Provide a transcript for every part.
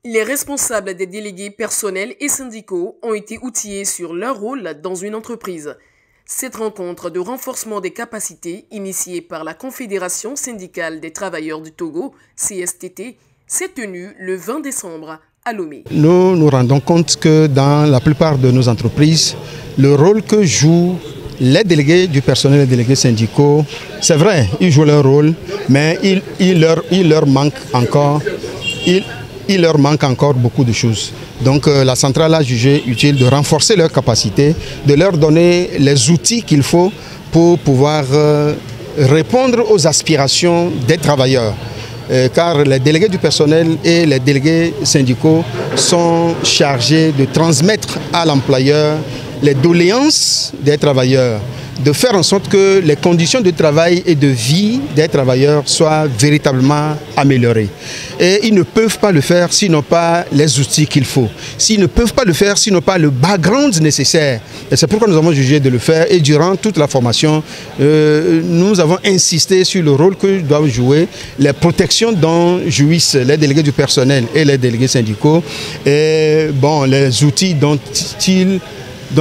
Les responsables des délégués personnels et syndicaux ont été outillés sur leur rôle dans une entreprise. Cette rencontre de renforcement des capacités, initiée par la Confédération syndicale des travailleurs du Togo, CSTT, s'est tenue le 20 décembre à Lomé. Nous nous rendons compte que dans la plupart de nos entreprises, le rôle que jouent les délégués du personnel et les délégués syndicaux, c'est vrai, ils jouent leur rôle, mais il leur manque encore beaucoup de choses. Donc la centrale a jugé utile de renforcer leurs capacités, de leur donner les outils qu'il faut pour pouvoir répondre aux aspirations des travailleurs. Car les délégués du personnel et les délégués syndicaux sont chargés de transmettre à l'employeur les doléances des travailleurs, de faire en sorte que les conditions de travail et de vie des travailleurs soient véritablement améliorées. Et ils ne peuvent pas le faire s'ils n'ont pas les outils qu'il faut. S'ils ne peuvent pas le faire s'ils n'ont pas le background nécessaire. Et c'est pourquoi nous avons jugé de le faire. Et durant toute la formation, nous avons insisté sur le rôle que doivent jouer les protections dont jouissent les délégués du personnel et les délégués syndicaux. Et bon, les outils dont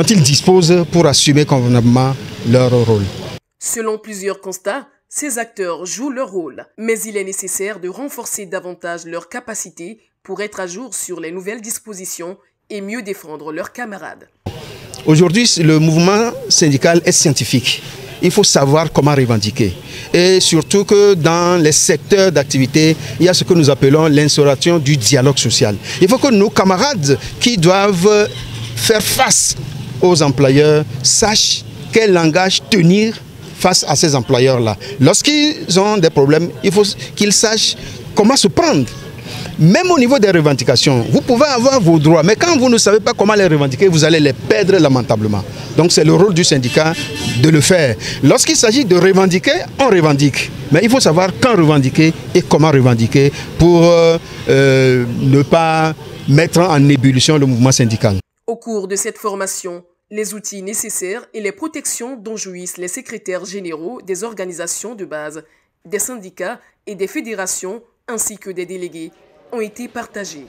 ils disposent pour assumer convenablement leur rôle. Selon plusieurs constats, ces acteurs jouent leur rôle, mais il est nécessaire de renforcer davantage leurs capacités pour être à jour sur les nouvelles dispositions et mieux défendre leurs camarades. Aujourd'hui, le mouvement syndical est scientifique. Il faut savoir comment revendiquer. Et surtout que dans les secteurs d'activité, il y a ce que nous appelons l'instauration du dialogue social. Il faut que nos camarades qui doivent faire face aux employeurs sachent quel langage tenir face à ces employeurs-là. Lorsqu'ils ont des problèmes, il faut qu'ils sachent comment se prendre. Même au niveau des revendications, vous pouvez avoir vos droits, mais quand vous ne savez pas comment les revendiquer, vous allez les perdre lamentablement. Donc c'est le rôle du syndicat de le faire. Lorsqu'il s'agit de revendiquer, on revendique. Mais il faut savoir quand revendiquer et comment revendiquer pour ne pas mettre en ébullition le mouvement syndical. Au cours de cette formation, les outils nécessaires et les protections dont jouissent les secrétaires généraux des organisations de base, des syndicats et des fédérations ainsi que des délégués ont été partagés.